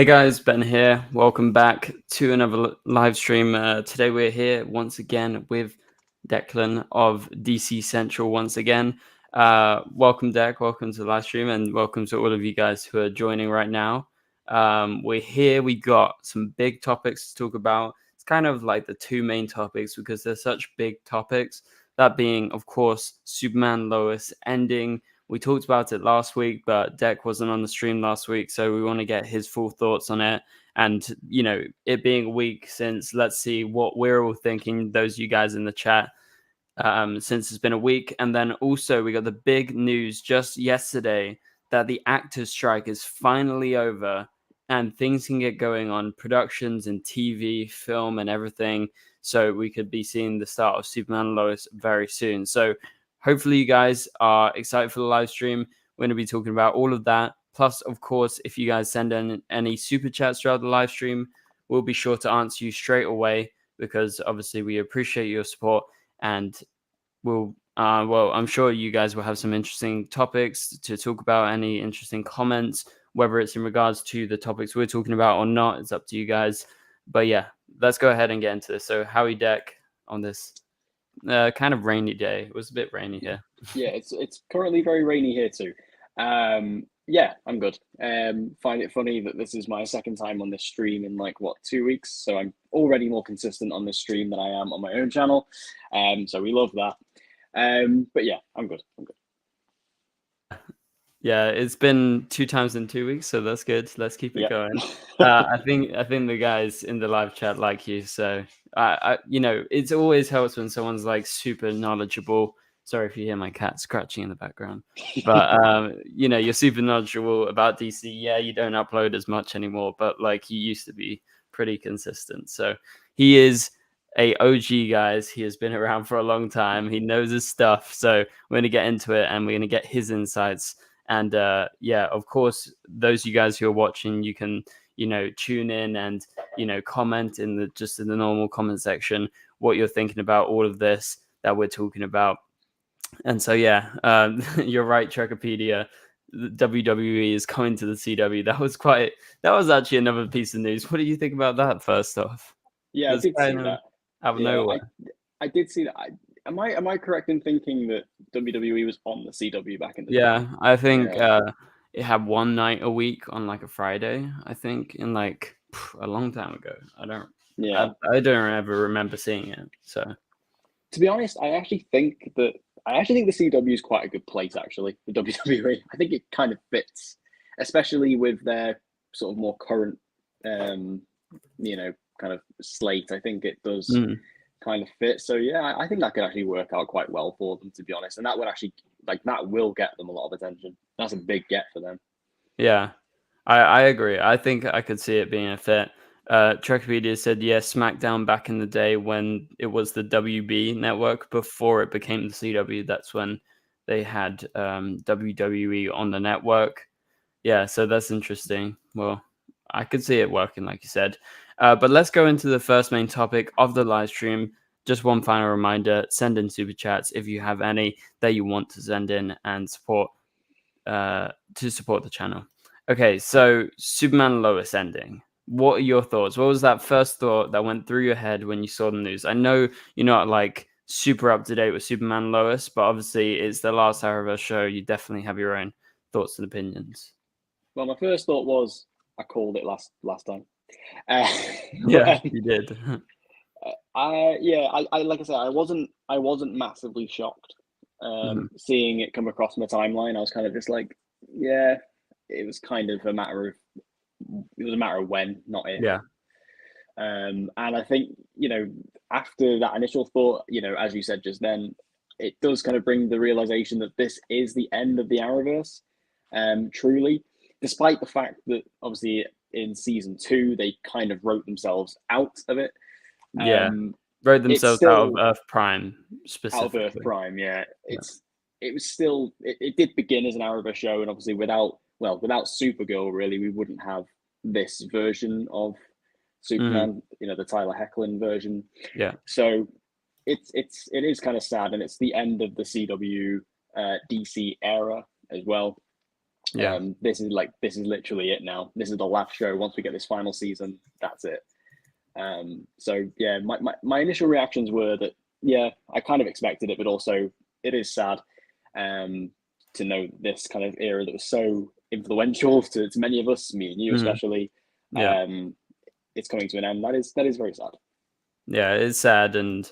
Hey guys, Ben here. Welcome back to another live stream. Today we're here once again with Declan of DC Central once again. Welcome, Dec. Welcome to the live stream, and welcome to all of you guys who are joining right now. We're here. We got some big topics to talk about. It's kind of like the two main topics because they're such big topics. That being, of course, Superman Lois ending. We talked about it last week, but Dec wasn't on the stream last week, so we want to get his full thoughts on it. And, you know, it being a week since, let's see what we're all thinking, those of you guys in the chat, since it's been a week. And then also we got the big news just yesterday that the actors' strike is finally over and things can get going on productions and TV, film and everything. So we could be seeing the start of Superman and Lois very soon. So hopefully you guys are excited for the live stream. We're going to be talking about all of that. Plus, of course, if you guys send in any super chats throughout the live stream, we'll be sure to answer you straight away because obviously we appreciate your support and we'll, I'm sure you guys will have some interesting topics to talk about, any interesting comments, whether it's in regards to the topics we're talking about or not. It's up to you guys. But yeah, let's go ahead and get into this. So Howie Dec on this kind of rainy day. It was a bit rainy here. Yeah, it's currently very rainy here too. Yeah, I'm good. Find it funny that this is my second time on this stream in like 2 weeks, so I'm already more consistent on this stream than I am on my own channel. So we love that. But yeah, I'm good. Yeah, it's been 2 times in 2 weeks, so that's good. Let's keep it going. I think the guys in the live chat like you, so you know, it always helps when someone's like super knowledgeable. Sorry if you hear my cat scratching in the background, but you know, you're super knowledgeable about DC. Yeah, you don't upload as much anymore, but like you used to be pretty consistent. So he is a OG, guys. He has been around for a long time. He knows his stuff. So we're gonna get into it, and we're gonna get his insights. And yeah, of course, those of you guys who are watching, you can, you know, tune in and, you know, comment in the normal comment section what you're thinking about all of this that we're talking about. And so yeah, you're right, Trekopedia. WWE is coming to the CW. That was actually another piece of news. What do you think about that? First off, Yeah, I did see that. Out of nowhere. I did see that. Am I correct in thinking that WWE was on the CW back in the day? Yeah, I think it had one night a week on like a Friday, I think, in like a long time ago. I don't ever remember seeing it. So to be honest, I actually think the CW is quite a good place, actually, for WWE. I think it kind of fits, especially with their sort of more current you know, kind of slate. I think it does kind of fit. So yeah, I think that could actually work out quite well for them, to be honest. And that would actually, like, that will get them a lot of attention. That's a big get for them. Yeah, I agree. I think I could see it being a fit. Trekopedia said, yeah, SmackDown back in the day when it was the WB network before it became the CW. That's when they had WWE on the network. Yeah, so that's interesting. Well, I could see it working, like you said. But let's go into the first main topic of the live stream. Just one final reminder, send in super chats if you have any that you want to send in and support the channel. Okay, so Superman Lois ending. What are your thoughts? What was that first thought that went through your head when you saw the news? I know you're not like super up to date with Superman Lois, but obviously it's the last Arrowverse show. You definitely have your own thoughts and opinions. Well, my first thought was I called it last time. Yeah, you did. I like I said, I wasn't massively shocked seeing it come across my timeline. I was kind of just like, yeah, it was a matter of when, not if. Yeah. And I think, you know, after that initial thought, you know, as you said just then, it does kind of bring the realization that this is the end of the Arrowverse, truly, despite the fact that obviously in season 2 they kind of wrote themselves out of it. Yeah, wrote themselves out of Earth Prime specifically. Out of Earth Prime, yeah. It was still it did begin as an Arrowverse show, and obviously without Supergirl, really, we wouldn't have this version of Superman, you know, the Tyler Hoechlin version. Yeah. So it is kind of sad, and it's the end of the CW DC era as well. Yeah. This is literally it now. This is the last show. Once we get this final season, that's it. So yeah, my initial reactions were that, yeah, I kind of expected it, but also it is sad to know this kind of era that was so influential to many of us, me and you especially. Yeah. It's coming to an end. That is very sad. Yeah, it's sad, and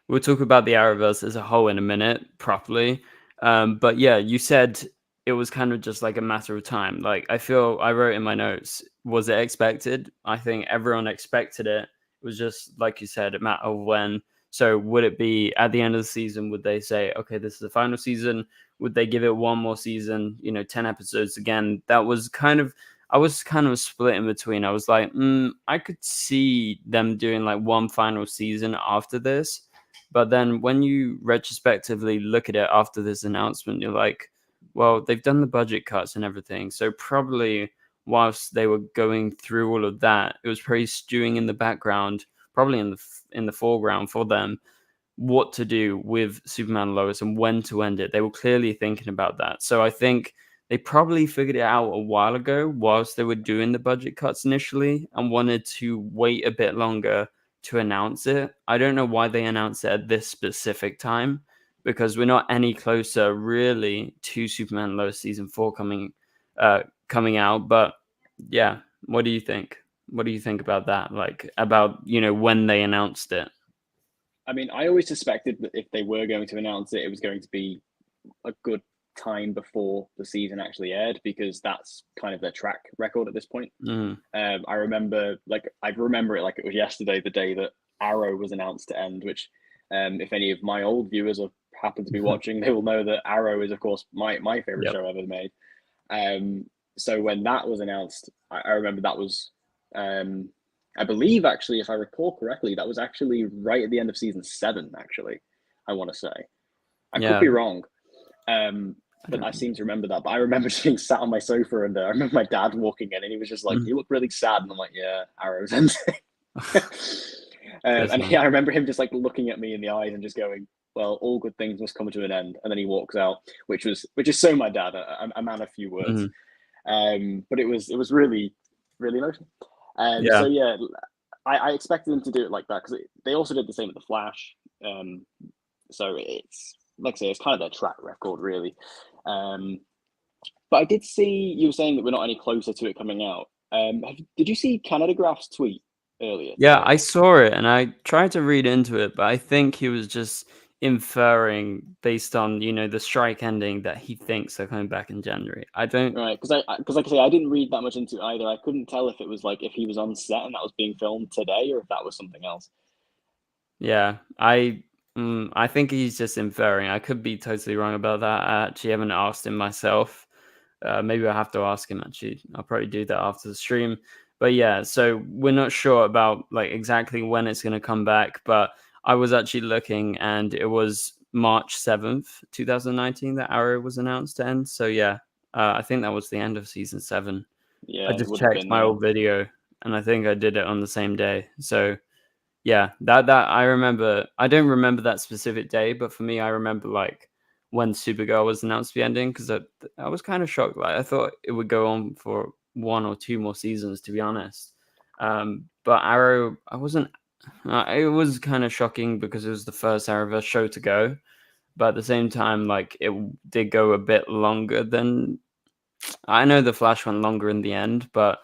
we'll talk about the Arrowverse as a whole in a minute, properly. But yeah, you said it was kind of just like a matter of time. Like, I feel I wrote in my notes, was it expected? I think everyone expected it. It was just, like you said, a matter of when. So would it be at the end of the season? Would they say, okay, this is the final season? Would they give it one more season? 10 episodes again? That was kind of, I was kind of split in between. I was like, I could see them doing like one final season after this. But then when you retrospectively look at it after this announcement, you're like, well, they've done the budget cuts and everything. So probably whilst they were going through all of that, it was probably stewing in the background, probably in the foreground for them, what to do with Superman and Lois and when to end it. They were clearly thinking about that. So I think they probably figured it out a while ago whilst they were doing the budget cuts initially and wanted to wait a bit longer to announce it. I don't know why they announced it at this specific time, because we're not any closer really to Superman and Lois season 4 coming out. But yeah, what do you think? What do you think about that? Like, about, when they announced it? I mean, I always suspected that if they were going to announce it, it was going to be a good time before the season actually aired, because that's kind of their track record at this point. I remember it like it was yesterday, the day that Arrow was announced to end, which if any of my old viewers have happened to be watching, they will know that Arrow is, of course, my favorite show ever made. So when that was announced, I remember that was I believe, actually, if I recall correctly, that was actually right at the end of season 7, actually, I want to say. I could be wrong. But I seem to remember that. But I remember just being sat on my sofa, and I remember my dad walking in, and he was just like, "You look really sad." And I'm like, "Yeah, Arrow's ending." And I remember him just like looking at me in the eyes and just going, "Well, all good things must come to an end." And then he walks out, which is so my dad, a man of few words. But it was really, really emotional. So yeah, I expected them to do it like that, because they also did the same with the Flash. So it's, like I say, it's kind of their track record, really. But I did see you were saying that we're not any closer to it coming out. Did you see Canada Graph's tweet earlier? Yeah, I saw it and I tried to read into it, but I think he was just inferring based on, the strike ending, that he thinks they're coming back in January. I don't. Right, because like I say, I didn't read that much into it either. I couldn't tell if it was like if he was on set and that was being filmed today, or if that was something else. Yeah, I think he's just inferring. I could be totally wrong about that. I actually haven't asked him myself. Maybe I'll have to ask him, actually. I'll probably do that after the stream. But yeah, so we're not sure about like exactly when it's going to come back, but I was actually looking and it was March 7th, 2019 that Arrow was announced to end. So yeah, I think that was the end of season 7. Yeah, I just checked my old video and I think I did it on the same day. So yeah, that I remember. I don't remember that specific day, but for me, I remember like when Supergirl was announced to be ending, because I was kind of shocked. Like, I thought it would go on for 1 or 2 more seasons, to be honest. But Arrow, I wasn't. It was kind of shocking because it was the first Arrowverse show to go, but at the same time, like, it did go a bit longer than. I know the Flash went longer in the end, but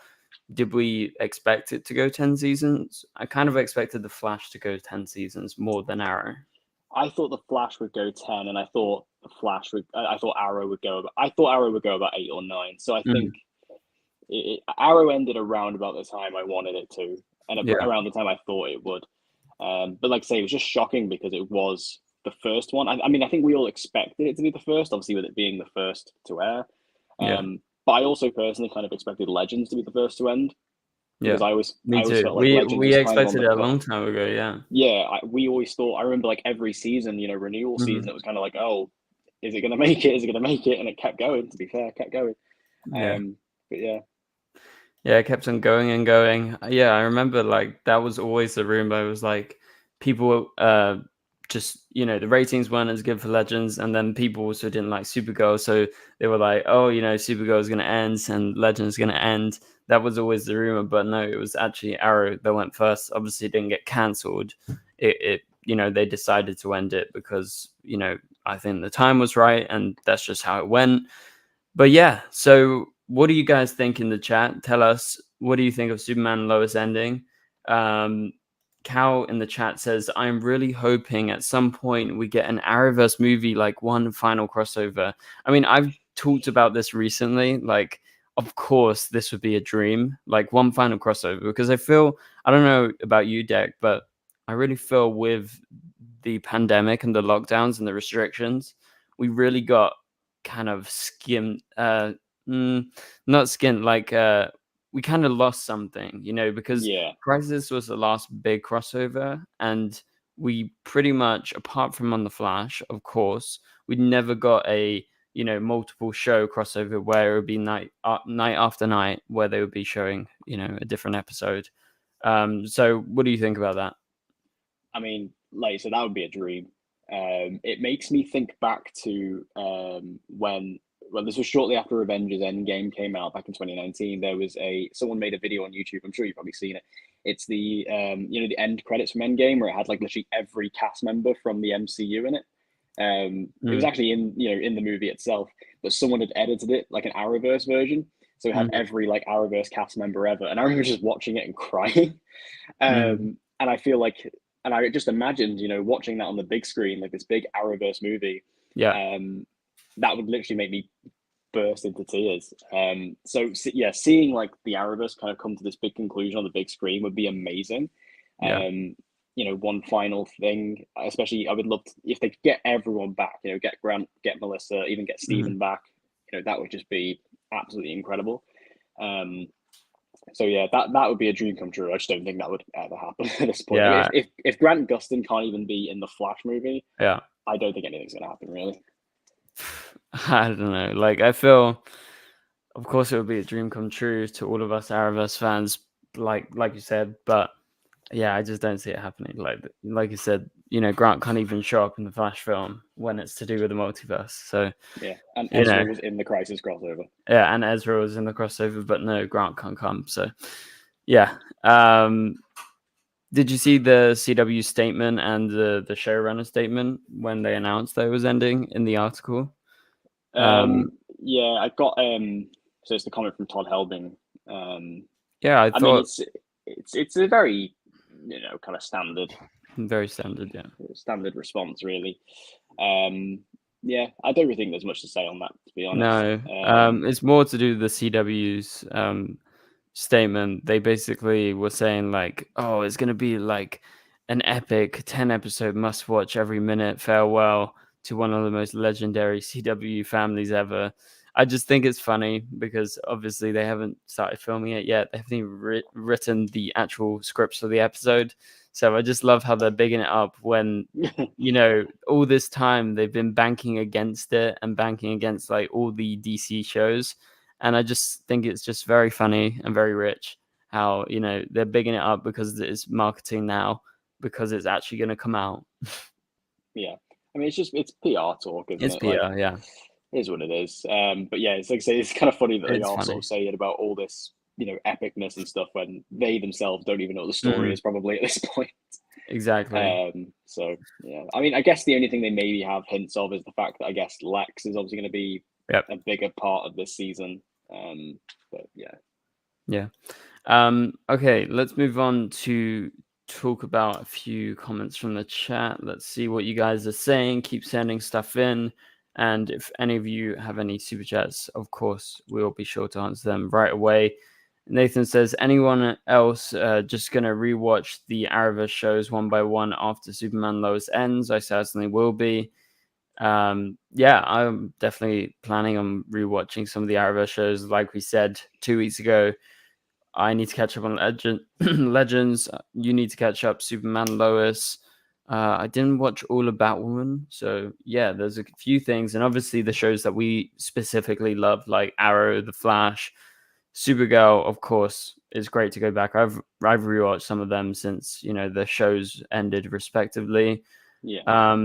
did we expect it to go 10 seasons? I kind of expected the Flash to go 10 seasons more than Arrow. I thought the Flash would go 10, and I thought I thought Arrow would go about 8 or 9. So I think Arrow ended around about the time I wanted it to, and around the time I thought it would. But like I say, it was just shocking because it was the first one. I mean, I think we all expected it to be the first, obviously, with it being the first to air. But I also personally kind of expected Legends to be the first to end. Because I always felt like Legends we was expected kind it of a long time ago. Yeah. Yeah, we always thought. I remember like every season, renewal season, it was kind of like, oh, is it going to make it? Is it going to make it? And it kept going. To be fair, kept going. But yeah. Yeah, it kept on going and going. Yeah, I remember like that was always the rumor. It was like people just, you know, the ratings weren't as good for Legends, and then people also didn't like Supergirl, so they were like, oh, you know, Supergirl is going to end and Legends is going to end. That was always the rumor, but no, it was actually Arrow that went first. Obviously, it didn't get cancelled. It you know, they decided to end it because, you know, I think the time was right, and that's just how it went. But yeah, so what do you guys think in the chat? Tell us, what do you think of Superman and Lois ending? Cal in the chat says, I'm really hoping at some point we get an Arrowverse movie, like one final crossover. I mean, I've talked about this recently. Like, of course, this would be a dream, like one final crossover, because I feel, I don't know about you, Deck, but I really feel with the pandemic and the lockdowns and the restrictions, we really got kind of skimmed, not skimmed, like, we kind of lost something, you know, because Yeah. Crisis was the last big crossover, and we pretty much, apart from on The Flash, of course, we never got a, you know, multiple show crossover where it would be night after night, where they would be showing, you know, a different episode. So what do you think about that? I mean, like, so that would be a dream. It makes me think back to when, well, this was shortly after Avengers Endgame came out back in 2019. There was someone made a video on YouTube. I'm sure you've probably seen it. It's the you know, the end credits from Endgame, where it had like literally every cast member from the MCU in it. It was actually in, you know, in the movie itself, but someone had edited it like an Arrowverse version, so it had every like Arrowverse cast member ever. And I remember just watching it and crying. And I feel like, and I just imagined, you know, watching that on the big screen, like this big Arrowverse movie. Yeah. That would literally make me burst into tears. So yeah, seeing like the Arrowverse kind of come to this big conclusion on the big screen would be amazing. Yeah. You know, one final thing, especially I would love to, if they could get everyone back, you know, get Grant, get Melissa, even get Stephen back, you know, that would just be absolutely incredible. So yeah, that would be a dream come true. I just don't think that would ever happen at this point. Yeah. I mean, if Grant Gustin can't even be in the Flash movie, Yeah. I don't think anything's gonna happen really. I don't know. Like, I feel, of course, it would be a dream come true to all of us Arrowverse fans, like you said. But yeah, I just don't see it happening. Like you said, you know, Grant can't even show up in the Flash film when it's to do with the multiverse. So yeah, and you Ezra know, was in the Crisis crossover. yeah, and Ezra was in the crossover, but no, Grant can't come. So yeah. Did you see the CW statement and the showrunner statement when they announced that it was ending in the article? Yeah, I got so it's the comment from Todd Helbing. Yeah, I I mean, thought it's a very, you know, kind of very standard. Yeah. standard response, really. Yeah, I don't really think there's much to say on that, to be honest. No, it's more to do with the CW's statement. They basically were saying like, oh, it's gonna be like an epic 10-episode must watch every minute farewell to one of the most legendary CW families ever. I just think it's funny because obviously they haven't started filming it yet. They haven't even written the actual scripts for the episode. So I just love how they're bigging it up when, you know, all this time they've been banking against it and banking against like all the DC shows. And I just think it's just very funny and very rich how, you know, they're bigging it up because it's marketing now, because it's actually going to come out. Yeah, I mean, it's PR talk, isn't It's it? Like, PR, yeah. it is what it is. But yeah, it's like I say, it's kind of funny that they It's are funny. sort of saying about all this, you know, epicness and stuff when they themselves don't even know what the story is probably at this point. Exactly. So yeah, I mean, I guess the only thing they maybe have hints of is the fact that I guess Lex is obviously going to be a bigger part of this season. But yeah. Yeah. Okay, let's move on to talk about a few comments from the chat. Let's see what you guys are saying. Keep sending stuff in. And if any of you have any super chats, of course, we'll be sure to answer them right away. Nathan says, anyone else just going to rewatch the Arrowverse shows one by one after Superman Lois ends? I certainly will be. Yeah, I'm definitely planning on rewatching some of the Arrowverse shows. Like we said 2 weeks ago, I need to catch up on Legends. You need to catch up Superman Lois. I didn't watch all of Batwoman, so yeah, there's a few things, and obviously the shows that we specifically love, like Arrow, The Flash, Supergirl, of course, is great to go back. I've rewatched some of them since, you know, the shows ended respectively. Yeah.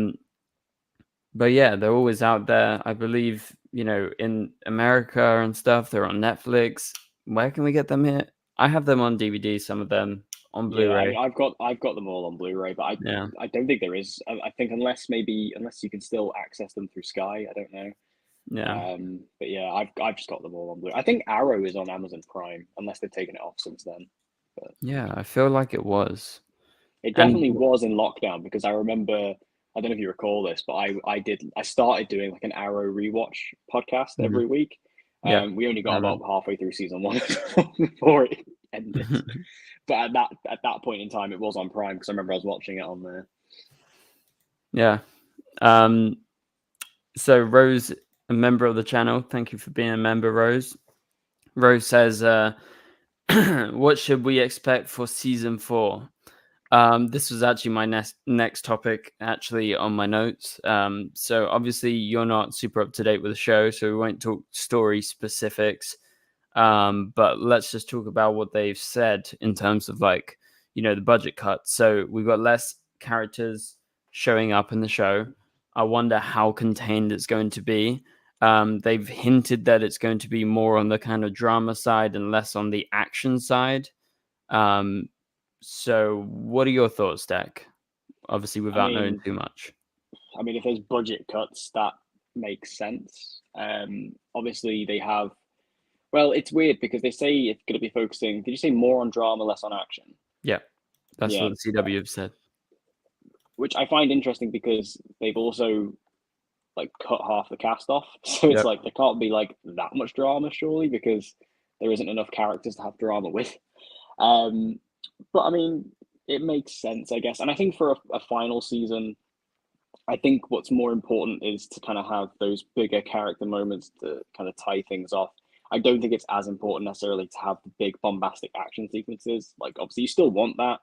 But yeah, they're always out there. I believe, in America and stuff, they're on Netflix. Where can we get them here? I have them on DVD, some of them on Yeah, I Blu-ray. mean, I've got them all on Blu-ray, but Yeah. I don't think there is. I think unless you can still access them through Sky, I don't know. Yeah. But yeah, I've just got them all on Blu. I think Arrow is on Amazon Prime, unless they've taken it off since then. But Yeah, I feel like it was. it And definitely was in lockdown because I remember. I don't know if you recall this, but I started doing like an Arrow rewatch podcast Mhm. every week. Yeah, We only I got about remember. halfway through season one before it ended. But at that point in time, it was on Prime because I remember I was watching it on there. Yeah. So Rose, a member of the channel, thank you for being a member, Rose. Rose says, what should we expect for season 4? This was actually my next topic actually on my notes. So obviously you're not super up to date with the show, so we won't talk story specifics. But let's just talk about what they've said in terms of like, the budget cut. So we've got less characters showing up in the show. I wonder how contained it's going to be. They've hinted that it's going to be more on the kind of drama side and less on the action side. So what are your thoughts, Dak? Obviously, I without knowing mean, too much. if there's budget cuts, that makes sense. Obviously they have. Well, it's weird because they say it's going to be focusing. Did you say more on drama, less on action? Yeah, that's Yeah, what the CW have said. which I find interesting because they've also like cut half the cast off. So it's Yep. like there can't be like that much drama, surely, because there isn't enough characters to have drama with. Um, but I mean, it makes sense, I guess. And I think for a final season, I think what's more important is to kind of have those bigger character moments to kind of tie things off. I don't think it's as important necessarily to have the big bombastic action sequences. Like obviously you still want that.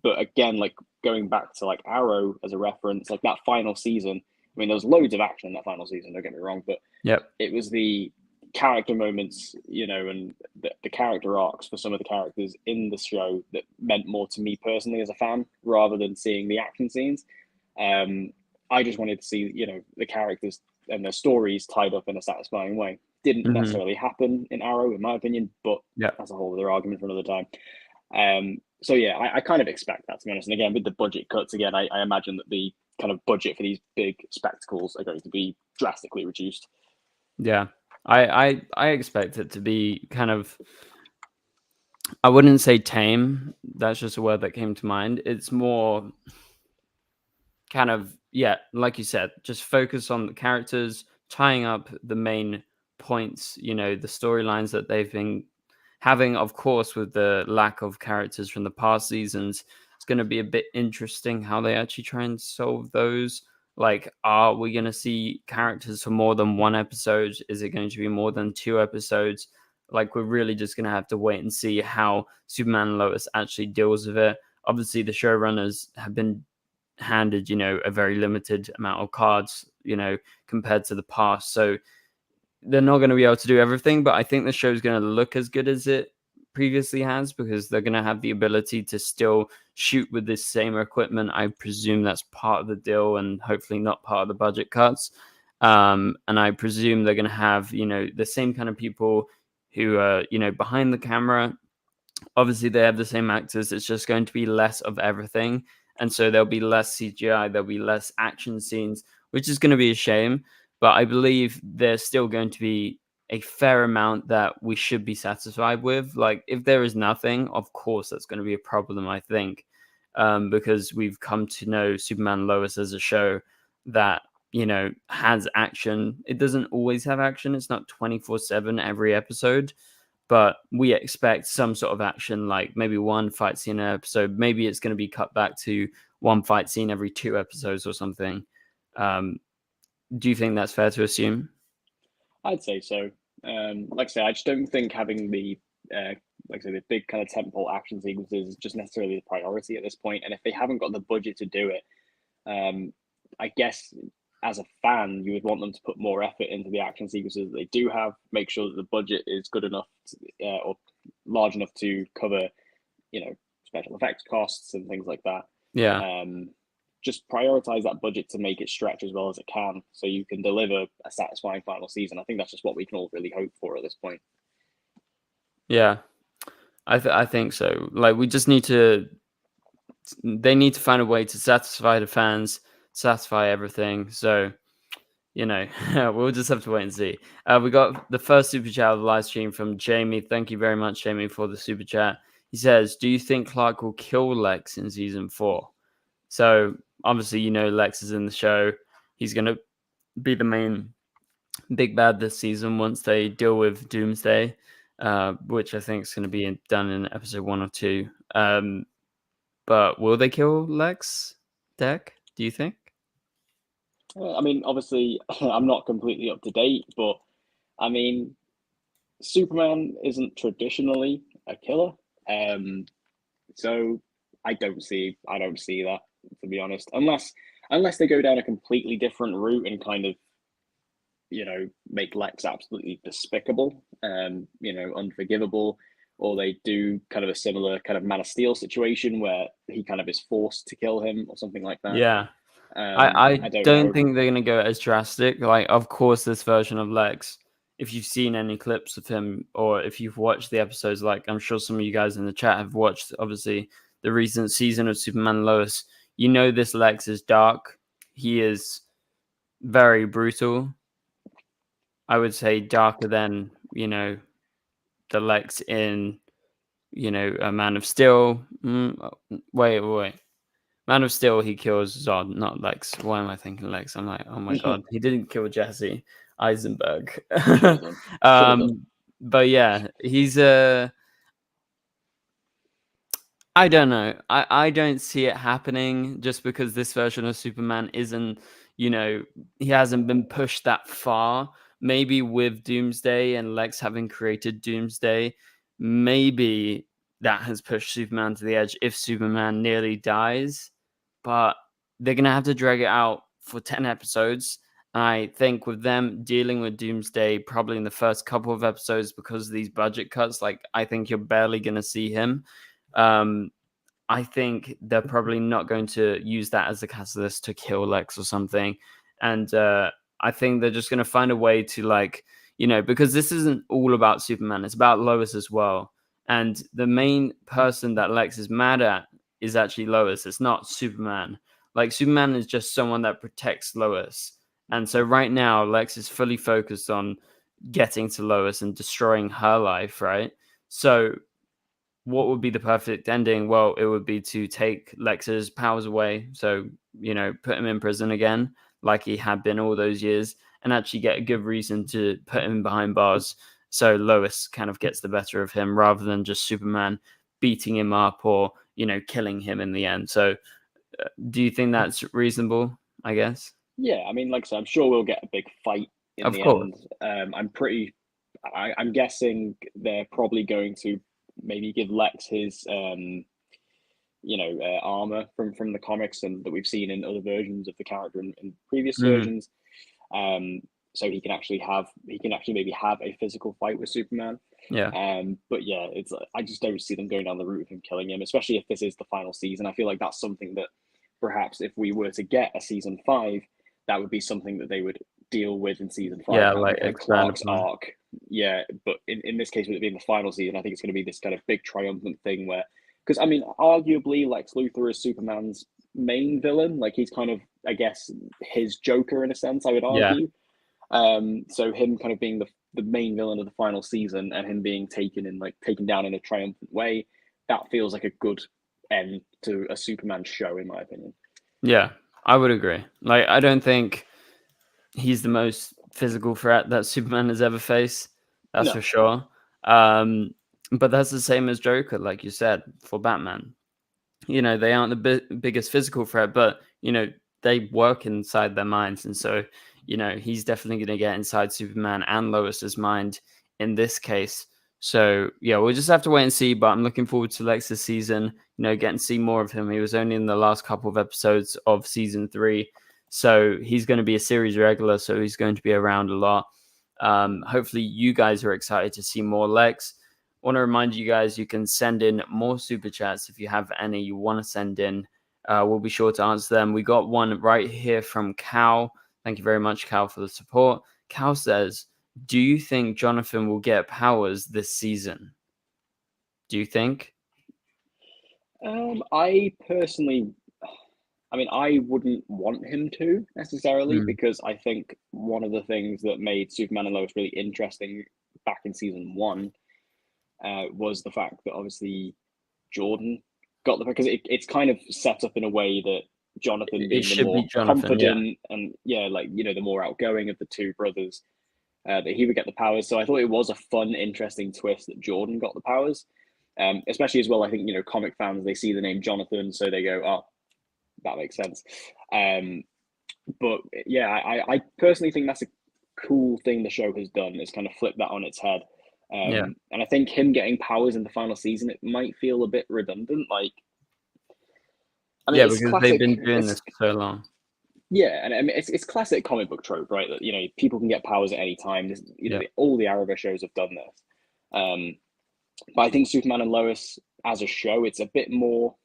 But again, like going back to like Arrow as a reference, like that final season, I mean, there was loads of action in that final season, don't get me wrong, but Yep. it was the character moments, and the character arcs for some of the characters in the show that meant more to me personally as a fan rather than seeing the action scenes. I just wanted to see, the characters and their stories tied up in a satisfying way. Didn't Mm-hmm. necessarily happen in Arrow, in my opinion, but Yep. that's a whole other argument for another time. So yeah, I kind of expect that, to be honest. And again, with the budget cuts, again, I imagine that the kind of budget for these big spectacles are going to be drastically reduced. Yeah. I expect it to be kind of, I wouldn't say tame. That's just a word that came to mind. It's more kind of, yeah, like you said, just focus on the characters, tying up the main points, the storylines that they've been having. Of course, with the lack of characters from the past seasons, it's going to be a bit interesting how they actually try and solve those. Like, are we going to see characters for more than one episode? Is it going to be more than 2 episodes? Like, we're really just going to have to wait and see how Superman and Lois actually deals with it. Obviously, the showrunners have been handed, a very limited amount of cards, compared to the past. So they're not going to be able to do everything, but I think the show's going to look as good as it previously has because they're going to have the ability to still shoot with this same equipment. I presume that's part of the deal and hopefully not part of the budget cuts. And I presume they're going to have, the same kind of people who are, behind the camera. Obviously, they have the same actors. It's just going to be less of everything. And so there'll be less CGI, there'll be less action scenes, which is going to be a shame. But I believe there's still going to be a fair amount that we should be satisfied with. Like, if there is nothing, of course, that's going to be a problem, I think, because we've come to know Superman and Lois as a show that, has action. It doesn't always have action, it's not 24/7 every episode. But we expect some sort of action, like maybe one fight scene an episode. Maybe it's going to be cut back to one fight scene every 2 episodes or something. Do you think that's fair to assume? I'd say so. Like I say, I just don't think having the like I say the big kind of temple action sequences is just necessarily the priority at this point. And if they haven't got the budget to do it, I guess as a fan, you would want them to put more effort into the action sequences that they do have. Make sure that the budget is good enough or large enough to cover, special effects costs and things like that. Yeah. Um, just prioritize that budget to make it stretch as well as it can, so you can deliver a satisfying final season. I think that's just what we can all really hope for at this point. Yeah, I think so. Like, we just need to. They need to find a way to satisfy the fans, satisfy everything. So, we'll just have to wait and see. We got the first super chat of the live stream from Jamie. Thank you very much, Jamie, for the super chat. He says, "Do you think Clark will kill Lex in season 4?" So obviously, Lex is in the show. He's going to be the main big bad this season once they deal with Doomsday, which I think is going to be done in episode 1 or 2. But will they kill Lex, Deck? Do you think? I mean, obviously, I'm not completely up to date, but I mean, Superman isn't traditionally a killer, so I don't see that, to be honest, unless they go down a completely different route and kind of, make Lex absolutely despicable, unforgivable, or they do kind of a similar kind of Man of Steel situation where he kind of is forced to kill him or something like that. Yeah. I don't know. think they're going to go as drastic. Like, of course, this version of Lex, if you've seen any clips of him or if you've watched the episodes, like I'm sure some of you guys in the chat have watched, obviously, the recent season of Superman and Lois, this Lex is dark. He is very brutal. I would say darker than, the Lex in, a Man of Steel. Wait. Man of Steel, he kills Zod, not Lex. Why am I thinking Lex? I'm like, oh my god, he didn't kill Jesse Eisenberg. But yeah, he's I don't know. I don't see it happening just because this version of Superman isn't, he hasn't been pushed that far. Maybe with Doomsday and Lex having created Doomsday, maybe that has pushed Superman to the edge if Superman nearly dies. But they're going to have to drag it out for 10 episodes. I think with them dealing with Doomsday probably in the first couple of episodes because of these budget cuts, like I think you're barely going to see him. I think they're probably not going to use that as a catalyst to kill Lex or something. And I think they're just going to find a way to because this isn't all about Superman. It's about Lois as well. And the main person that Lex is mad at is actually Lois. It's not Superman. Like, Superman is just someone that protects Lois. And so right now, Lex is fully focused on getting to Lois and destroying her life, right? So what would be the perfect ending? Well, it would be to take Lex's powers away. So, put him in prison again, like he had been all those years, and actually get a good reason to put him behind bars. So Lois kind of gets the better of him rather than just Superman beating him up or, killing him in the end. So do you think that's reasonable, I guess? Yeah, I mean, like I said, I'm sure we'll get a big fight in Of the course. end. I'm guessing they're probably going to maybe give Lex his, armor from the comics and that we've seen in other versions of the character in previous versions. So he can actually maybe have a physical fight with Superman. Yeah. But yeah, I just don't see them going down the route of him killing him, especially if this is the final season. I feel like that's something that perhaps if we were to get a season 5, that would be something that they would deal with in season 5. Yeah, like Clark's arc. Yeah, but in this case, with it being the final season, I think it's going to be this kind of big triumphant thing where, because I mean, arguably Lex Luthor is Superman's main villain. Like, he's kind of, I guess, his Joker in a sense, I would argue. So him kind of being the main villain of the final season and him being taken down in a triumphant way, that feels like a good end to a Superman show, in my opinion. Yeah, I would agree. Like, I don't think he's the most physical threat that Superman has ever faced. That's for sure. But that's the same as Joker, like you said, for Batman. They aren't the biggest physical threat, but, they work inside their minds. And so, he's definitely going to get inside Superman and Lois's mind in this case. So, yeah, we'll just have to wait and see. But I'm looking forward to Lex's season, getting to see more of him. He was only in the last couple of episodes of season 3. So he's going to be a series regular. So he's going to be around a lot. Hopefully you guys are excited to see more Lex. I want to remind you guys, you can send in more super chats if you have any you want to send in. We'll be sure to answer them. We got one right here from Cal. Thank you very much, Cal, for the support. Cal says, do you think Jonathan will get powers this season? Do you think? I personally, I mean, I wouldn't want him to necessarily, because I think one of the things that made Superman and Lois really interesting back in season 1 was the fact that obviously Jordan got because it's kind of set up in a way that Jonathan being the more confident and like, you know, the more outgoing of the two brothers, that he would get the powers. So I thought it was a fun, interesting twist that Jordan got the powers. Especially as well, I think, you know, comic fans, they see the name Jonathan, so they go, oh, that makes sense. But yeah, I personally think that's a cool thing the show has done, is kind of flip that on its head. And I think him getting powers in the final season, it might feel a bit redundant. Like, I mean, because they've been doing this for so long. Yeah, and I mean, it's classic comic book trope, right? That, you know, people can get powers at any time. You know, all the Arrowverse shows have done this. But I think Superman and Lois as a show, it's a bit more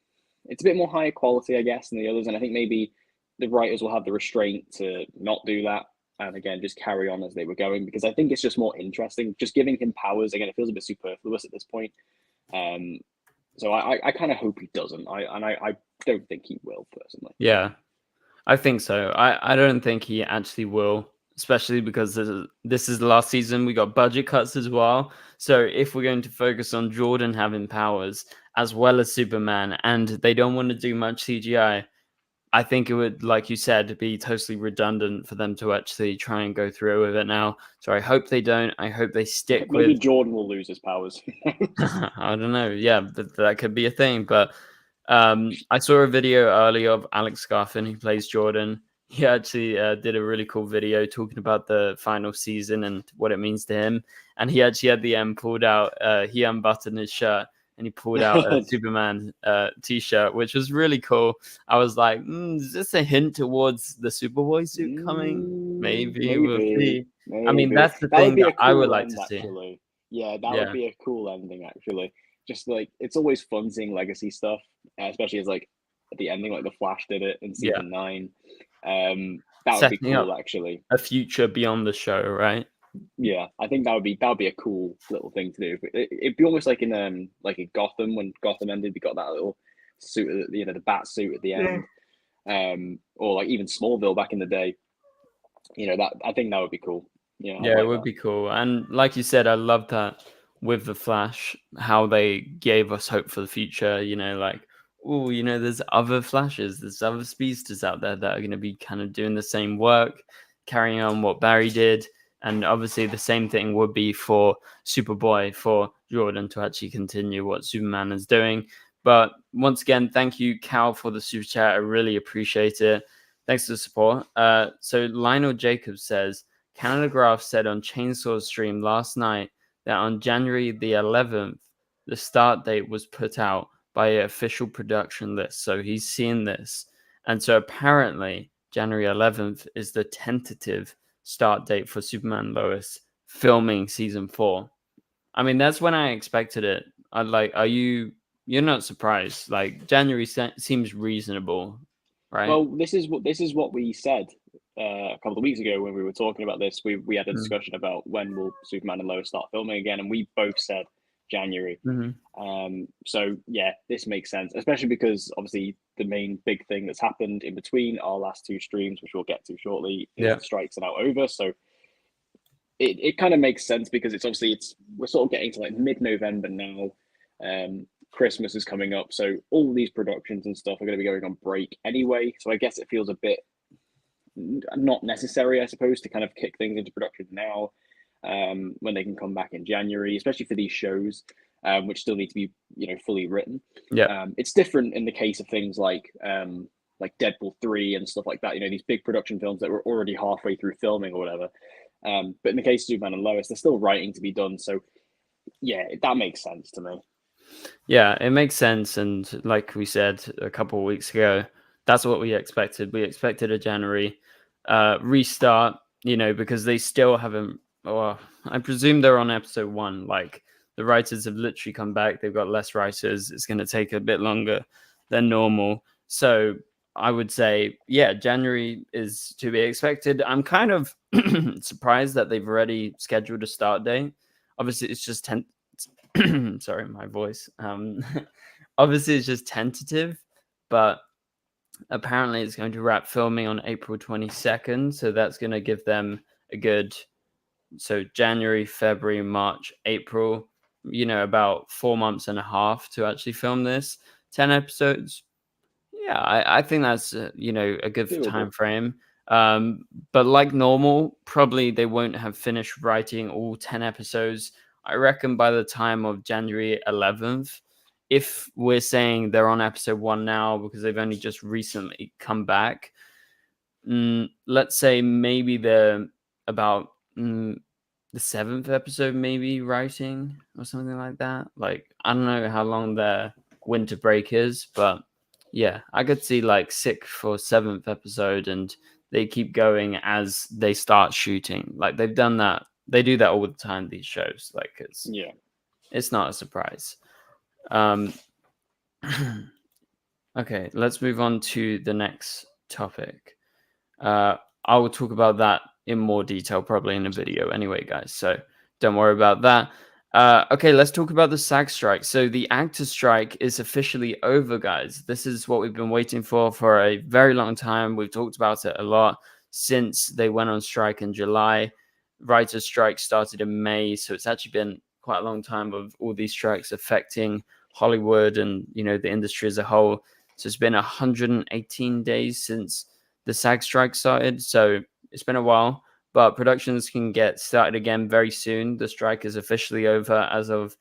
higher quality, I guess, than the others. And I think maybe the writers will have the restraint to not do that, and again, just carry on as they were going, because I think it's just more interesting. Just giving him powers, again, it feels a bit superfluous at this point. So I kind of hope he doesn't. I don't think he will, personally. Yeah, I think so. I don't think he actually will, especially because this is the last season. We got budget cuts as well. So if we're going to focus on Jordan having powers as well as Superman, and they don't want to do much CGI, I think it would, like you said, be totally redundant for them to actually try and go through with it now. So I hope they don't. I hope they stick with... Maybe Jordan will lose his powers. I don't know. Yeah, that could be a thing. But I saw a video earlier of Alex Garfin, who plays Jordan. He actually did a really cool video talking about the final season and what it means to him. And he actually at the end pulled out, he unbuttoned his shirt and he pulled out a Superman t-shirt, which was really cool. I was like, is this a hint towards the Superboy suit coming? Maybe. We'll see. I mean, that's the thing that I would like to see. Yeah, that would be a cool ending, actually. Just like, it's always fun seeing legacy stuff, especially as like at the ending, like the Flash did it in season 9. That would be cool, actually. A future beyond the show, right? Yeah, I think that would be a cool little thing to do. It'd be almost like in Gotham, when Gotham ended, we got that little suit, you know, the bat suit at the end. Or like even Smallville back in the day. You know, that I think that would be cool. Yeah, yeah, it would be cool. And like you said, I love that with the Flash, how they gave us hope for the future. You know, like, oh, you know, there's other Flashes, there's other speedsters out there that are going to be kind of doing the same work, carrying on what Barry did. And obviously the same thing would be for Superboy, for Jordan to actually continue what Superman is doing. But once again, thank you, Cal, for the super chat. I really appreciate it. Thanks for the support. So Lionel Jacobs says, Canada Graph said on Chainsaw's stream last night that on January the 11th, the start date was put out by an official production list. So he's seen this. And so apparently January 11th is the tentative start date for Superman and Lois filming season 4. I mean, that's when I expected it. You're not surprised? Like, January seems reasonable, right? Well, this is what we said a couple of weeks ago when we were talking about this. We had a discussion about when will Superman and Lois start filming again, and we both said January. So yeah, this makes sense, especially because obviously the main big thing that's happened in between our last 2 streams, which we'll get to shortly, is the strikes are now over. So it kind of makes sense, because it's obviously we're sort of getting to like mid-November now. Christmas is coming up, so all these productions and stuff are going to be going on break anyway. So I guess it feels a bit not necessary, I suppose, to kind of kick things into production now, when they can come back in January, especially for these shows, which still need to be, you know, fully written. It's different in the case of things like Deadpool 3 and stuff like that, you know, these big production films that were already halfway through filming or whatever. But in the case of Superman and Lois, there's still writing to be done. So yeah, that makes sense to me. Yeah, it makes sense. And like we said a couple of weeks ago, that's what we expected. We expected a January restart, you know, because they still haven't. Well, I presume they're on episode 1. Like, the writers have literally come back. They've got less writers. It's going to take a bit longer than normal. So I would say, yeah, January is to be expected. I'm kind of surprised that they've already scheduled a start date. Obviously, it's just sorry, my voice. Obviously, it's just tentative, but apparently it's going to wrap filming on April 22nd. So that's going to give them a good, so January, February, March, April, about 4 months and a half to actually film this. 10 episodes. Yeah, I think that's, a good Doable. time frame. But like normal, probably they won't have finished writing all 10 episodes. I reckon by the time of January 11th, if we're saying they're on episode 1 now because they've only just recently come back, let's say maybe they're about the 7th episode, maybe writing or something like that. Like, I don't know how long their winter break is, but yeah, I could see like 6th or 7th episode, and they keep going as they start shooting. Like, they've done that. They do that all the time, these shows. Like, it's not a surprise. Okay, let's move on to the next topic. I will talk about that in more detail probably in a video anyway, guys. So don't worry about that. Okay, let's talk about the SAG strike. So the actor strike is officially over, guys. This is what we've been waiting for a very long time. We've talked about it a lot since they went on strike in July. Writers' strike started in May, so it's actually been quite a long time of all these strikes affecting Hollywood and the industry as a whole. So it's been 118 days since the SAG strike started, so it's been a while, but productions can get started again very soon. The strike is officially over as of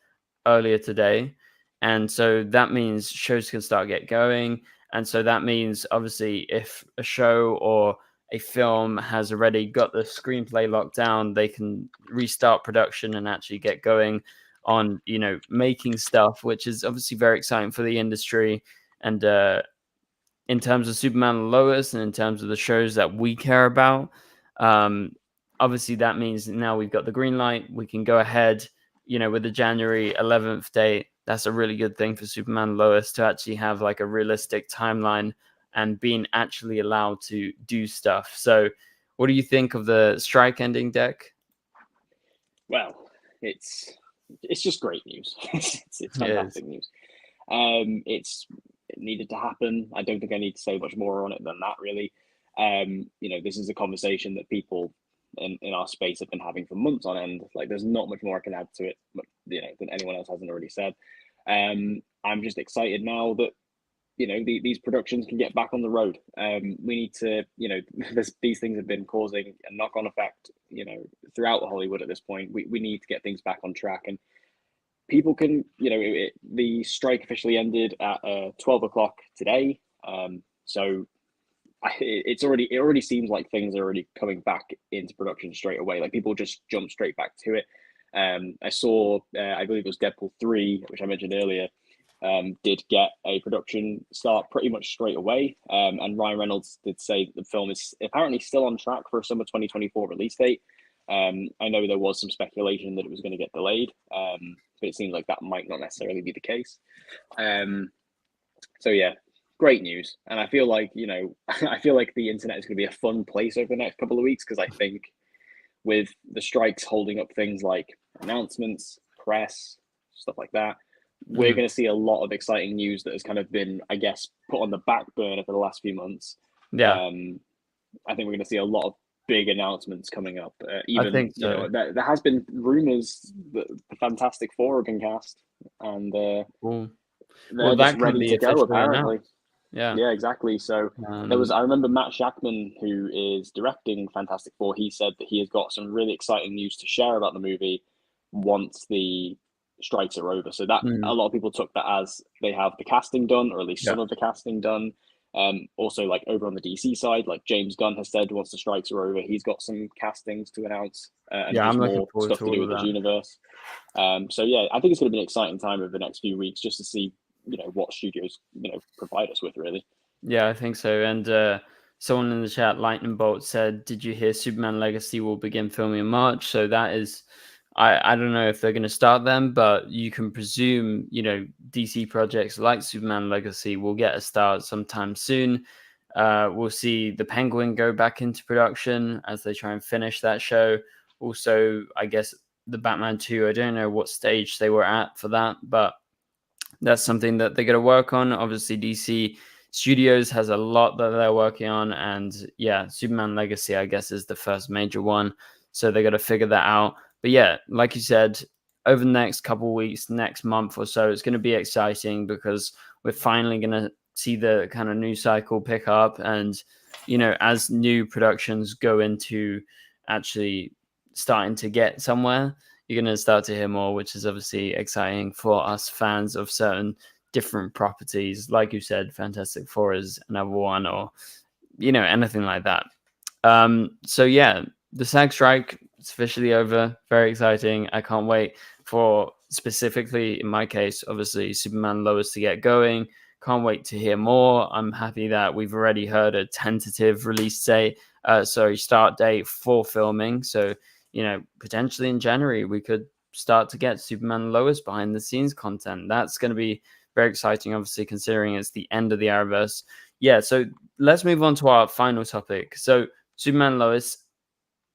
earlier today, and so that means shows can get going. And so that means, obviously, if a show or a film has already got the screenplay locked down, they can restart production and actually get going on making stuff, which is obviously very exciting for the industry. And in terms of Superman and Lois, and in terms of the shows that we care about, obviously that means now we've got the green light. We can go ahead, with the January 11th date. That's a really good thing for Superman and Lois to actually have like a realistic timeline and being actually allowed to do stuff. So what do you think of the strike ending, Deck? Well, it's just great news. It's fantastic news. It needed to happen. I don't think I need to say much more on it than that, really. This is a conversation that people in our space have been having for months on end. Like, there's not much more I can add to it, but than anyone else hasn't already said. I'm just excited now that these productions can get back on the road. We need to, these things have been causing a knock-on effect, throughout Hollywood at this point. We need to get things back on track, and people can, the strike officially ended at 12 o'clock today. So it already seems like things are already coming back into production straight away. Like, people just jump straight back to it. I saw, I believe it was Deadpool 3, which I mentioned earlier, did get a production start pretty much straight away. And Ryan Reynolds did say that the film is apparently still on track for a summer 2024 release date. I know there was some speculation that it was going to get delayed, but it seems like that might not necessarily be the case. So yeah, great news. And I feel like, I feel like the internet is going to be a fun place over the next couple of weeks, because I think with the strikes holding up things like announcements, press, stuff like that, we're going to see a lot of exciting news that has kind of been, I guess, put on the back burner for the last few months. Yeah. I think we're going to see a lot of big announcements coming up. I think so. There has been rumors that the Fantastic Four have been cast, and they're just ready to go, apparently. Yeah, exactly. So I remember Matt Shackman, who is directing Fantastic Four, he said that he has got some really exciting news to share about the movie once the strikes are over. So that a lot of people took that as they have the casting done, or at least some of the casting done. Also, like, over on the DC side, like, James Gunn has said once the strikes are over, he's got some castings to announce, and I'm looking more forward stuff to do with his universe. So yeah, I think it's going to be an exciting time over the next few weeks, just to see what studios provide us with, really. Yeah, I think so. And someone in the chat, Lightning Bolt, said, "Did you hear Superman Legacy will begin filming in March?" So that is I don't know if they're going to start them, but you can presume, DC projects like Superman Legacy will get a start sometime soon. We'll see the Penguin go back into production as they try and finish that show. Also, I guess the Batman 2, I don't know what stage they were at for that, but that's something that they're going to work on. Obviously, DC Studios has a lot that they're working on. And yeah, Superman Legacy, I guess, is the first major one. So they got to figure that out. But yeah, like you said, over the next couple of weeks, next month or so, it's going to be exciting because we're finally going to see the kind of news cycle pick up. And, as new productions go into actually starting to get somewhere, you're going to start to hear more, which is obviously exciting for us fans of certain different properties. Like you said, Fantastic Four is another one, or, anything like that. So yeah, the SAG strike is officially over. Very exciting. I can't wait for, specifically in my case, obviously Superman Lois to get going. Can't wait to hear more. I'm happy that we've already heard a tentative release date, start date for filming. So, potentially in January, we could start to get Superman and Lois behind the scenes content. That's going to be very exciting, obviously, considering it's the end of the Arrowverse. Yeah, so let's move on to our final topic. So, Superman and Lois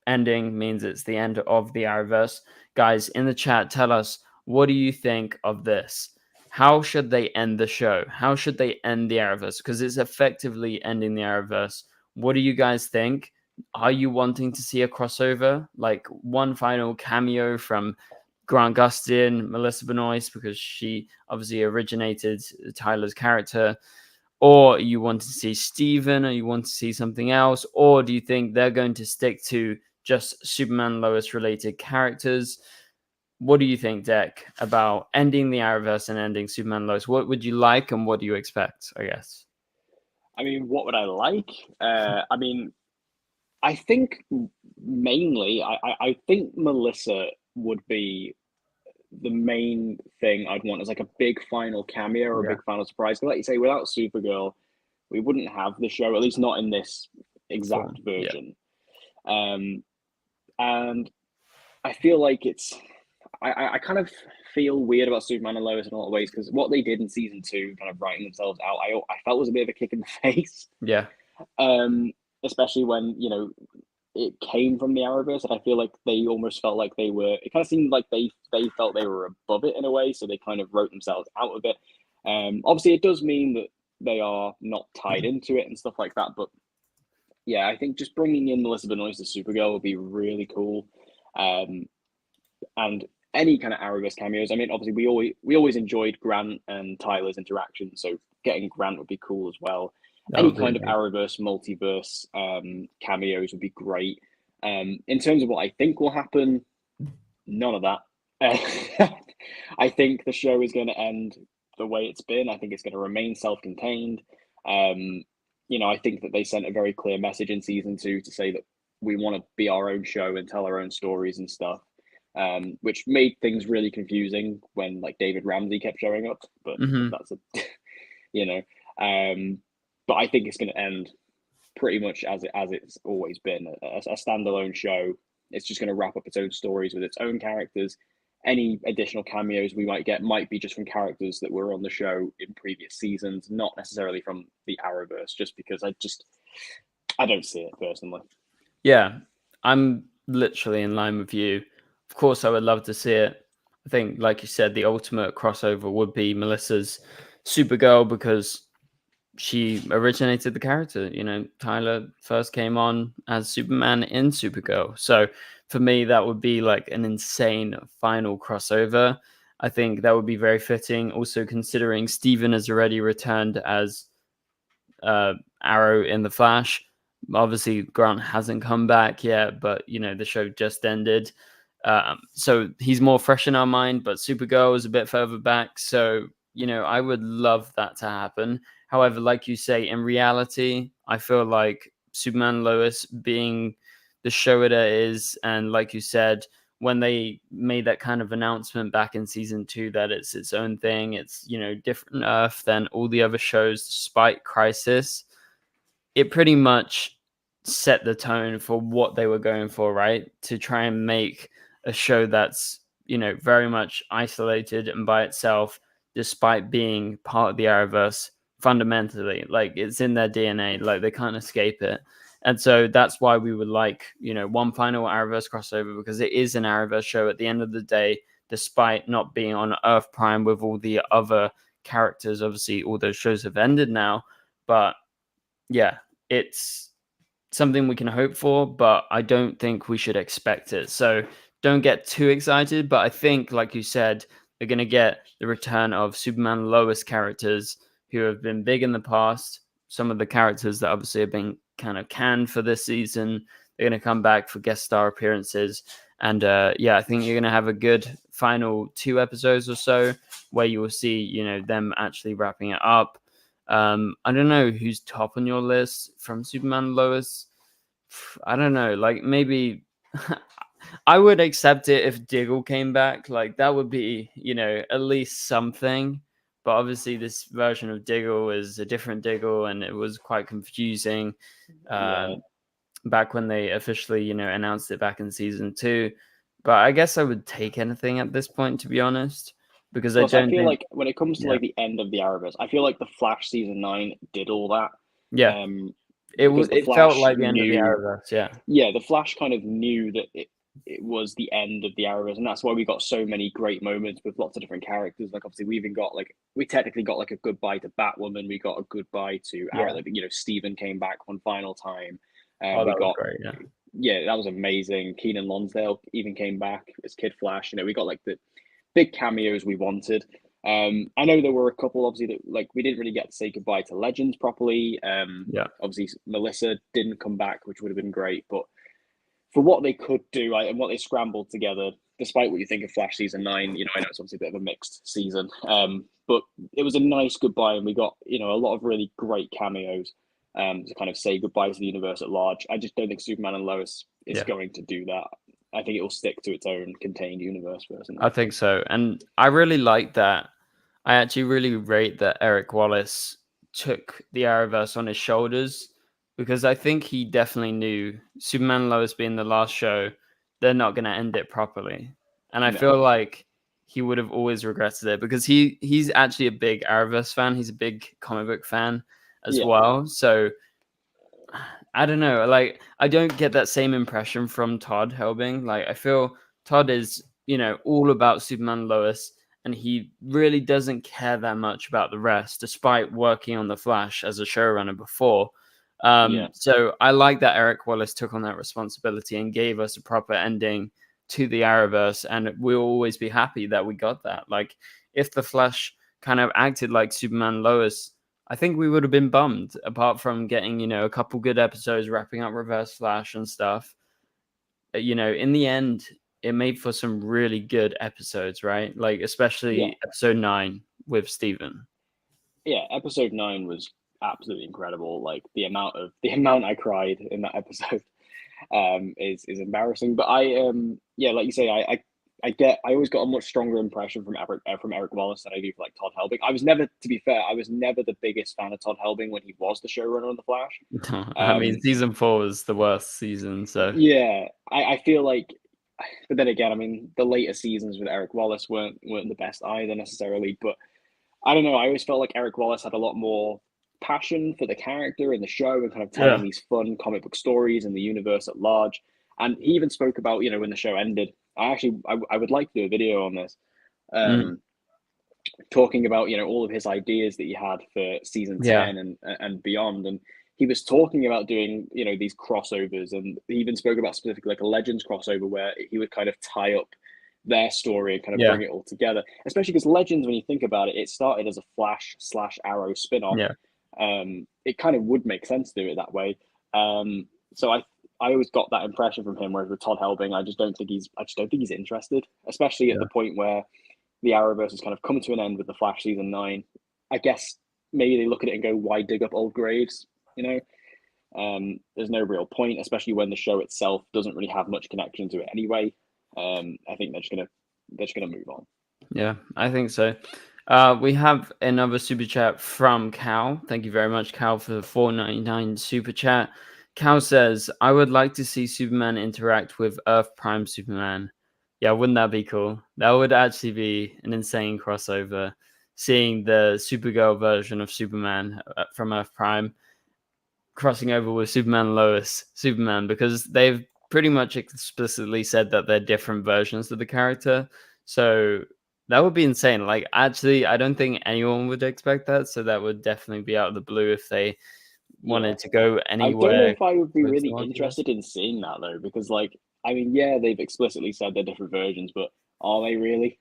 ending means it's the end of the Arrowverse. Guys, in the chat, tell us, what do you think of this? How should they end the show? How should they end the Arrowverse? Because it's effectively ending the Arrowverse. What do you guys think? Are you wanting to see a crossover? Like one final cameo from Grant Gustin, Melissa Benoist, because she obviously originated Tyler's character? Or you want to see Steven, or you want to see something else? Or do you think they're going to stick to just Superman Lois related characters? What do you think, Deck, about ending the Arrowverse and ending Superman Lois? What would you like and what do you expect, I guess? I mean, what would I like? I think mainly, I think Melissa would be the main thing I'd want as like a big final cameo or a big final surprise. Because like you say, without Supergirl, we wouldn't have the show, at least not in this exact version. And I feel like I kind of feel weird about Superman and Lois in a lot of ways because what they did in season 2, kind of writing themselves out, I felt was a bit of a kick in the face. Yeah. Especially when, it came from the Arrowverse, and I feel like they almost felt like it kind of seemed like they felt they were above it in a way, so they kind of wrote themselves out of it. Obviously, it does mean that they are not tied into it and stuff like that, but yeah, I think just bringing in Melissa Benoist as Supergirl would be really cool. And any kind of Arrowverse cameos. I mean, obviously, we always enjoyed Grant and Tyler's interaction, so getting Grant would be cool as well. Any kind of Arrowverse, multiverse cameos would be great. In terms of what I think will happen, none of that. I think the show is going to end the way it's been. I think it's going to remain self-contained. I think that they sent a very clear message in season 2 to say that we want to be our own show and tell our own stories and stuff, which made things really confusing when like David Ramsey kept showing up. But that's but I think it's going to end pretty much as it's always been, a standalone show. It's just going to wrap up its own stories with its own characters. Any additional cameos we might get might be just from characters that were on the show in previous seasons, not necessarily from the Arrowverse, just because I don't see it personally. Yeah, I'm literally in line with you. Of course, I would love to see it. I think, like you said, the ultimate crossover would be Melissa's Supergirl because she originated the character. Tyler first came on as Superman in Supergirl. So for me, that would be like an insane final crossover. I think that would be very fitting. Also, considering Steven has already returned as Arrow in The Flash. Obviously, Grant hasn't come back yet, but the show just ended. So he's more fresh in our mind, but Supergirl is a bit further back. So, I would love that to happen. However, like you say, in reality, I feel like Superman Lois being the show it is, and like you said, when they made that kind of announcement back in season 2 that it's its own thing, it's, different Earth than all the other shows despite Crisis, it pretty much set the tone for what they were going for, right? To try and make a show that's, you know, very much isolated and by itself, despite being part of the Arrowverse fundamentally. Like, it's in their DNA, like they can't escape it. And so that's why we would like, you know, one final Arrowverse crossover, because it is an Arrowverse show at the end of the day, despite not being on Earth Prime with all the other characters. Obviously, all those shows have ended now, but yeah, it's something we can hope for, but I don't think we should expect it. So don't get too excited. But I think, like you said, they're going to get the return of Superman and Lois characters who have been big in the past. Some of the characters that obviously have been kind of canned for this season, they're going to come back for guest star appearances. And yeah, I think you're going to have a good final 2 episodes or so where you will see, you know, them actually wrapping it up. I don't know who's top on your list from Superman and Lois. I don't know, like maybe I would accept it if Diggle came back. Like that would be, you know, at least something. But obviously, this version of Diggle is a different Diggle, and it was quite confusing back when they officially, you know, announced it back in season 2. But I guess I would take anything at this point, to be honest, because Plus, I I don't feel think, like when it comes to like the end of the Arrowverse, I feel like the Flash season 9 did all that. yeah, Because the it felt Flash like the end of the knew, Arrowverse, yeah. yeah, the Flash kind of knew that it was the end of the Arrowverse, and that's why we got so many great moments with lots of different characters. Like obviously, we even got like we technically got like a goodbye to Batwoman. We got a goodbye to Arrow. Like, you know, Steven came back one final time. Oh, We that was got great, yeah. yeah, that was amazing. Keenan Lonsdale even came back as Kid Flash. You know, we got like the big cameos we wanted. I know there were a couple, obviously, that like we didn't really get to say goodbye to Legends properly. Yeah. Obviously, Melissa didn't come back, which would have been great. But for what they could do and what they scrambled together, despite what you think of Flash season 9, you know, I know it's obviously a bit of a mixed season, but it was a nice goodbye, and we got, you know, a lot of really great cameos to kind of say goodbye to the universe at large. I just don't think Superman and Lois is going to do that. I think it will stick to its own contained universe, personally. I think so. And I really like that. I actually really rate that Eric Wallace took the Arrowverse on his shoulders, because I think he definitely knew Superman and Lois being the last show, they're not going to end it properly. And I feel like he would have always regretted it, because he's actually a big Arrowverse fan. He's a big comic book fan as well. So I don't know. Like, I don't get that same impression from Todd Helbing. Like, I feel Todd is, you know, all about Superman and Lois, and he really doesn't care that much about the rest, despite working on The Flash as a showrunner before. So I like that Eric Wallace took on that responsibility and gave us a proper ending to the Arrowverse, and we'll always be happy that we got that. Like, if The Flash kind of acted like Superman and Lois, I think we would have been bummed, apart from getting, you know, a couple good episodes wrapping up Reverse Flash and stuff. You know, in the end, it made for some really good episodes, right? Like, especially episode 9 with Steven. Yeah, episode 9 was absolutely incredible. Like the amount I cried in that episode is embarrassing. But like you say, I always got a much stronger impression from Eric Wallace than I do for like Todd Helbing. To be fair, I was never the biggest fan of Todd Helbing when he was the showrunner on The Flash. I mean, season 4 was the worst season, so yeah, I feel like, but then again, I mean, the later seasons with Eric Wallace weren't the best either necessarily. But I don't know. I always felt like Eric Wallace had a lot more passion for the character in the show and kind of telling these fun comic book stories in the universe at large. And he even spoke about, you know, when the show ended, I would like to do a video on this, talking about, you know, all of his ideas that he had for season 10 and beyond. And he was talking about doing, you know, these crossovers, and he even spoke about specifically like a Legends crossover where he would kind of tie up their story and kind of bring it all together. Especially because Legends, when you think about it, it started as a Flash/Arrow spin-off. It kind of would make sense to do it that way. So I always got that impression from him. Whereas with Todd Helbing, I just don't think he's interested, especially at the point where the Arrowverse has kind of come to an end with the Flash season 9. I guess maybe they look at it and go, "Why dig up old graves?" You know, there's no real point, especially when the show itself doesn't really have much connection to it anyway. I think they're just gonna move on. Yeah, I think so. We have another super chat from Cal. Thank you very much, Cal, for the $4.99 super chat. Cal says, "I would like to see Superman interact with Earth Prime Superman. Yeah, wouldn't that be cool? That would actually be an insane crossover. Seeing the Supergirl version of Superman from Earth Prime crossing over with Superman and Lois, Superman, because they've pretty much explicitly said that they're different versions of the character. So that would be insane. Like, actually, I don't think anyone would expect that. So that would definitely be out of the blue if they wanted to go I don't know anywhere if I would be with the really multiverse. interested in seeing that though, because like, I mean, yeah, they've explicitly said they're different versions, but are they really?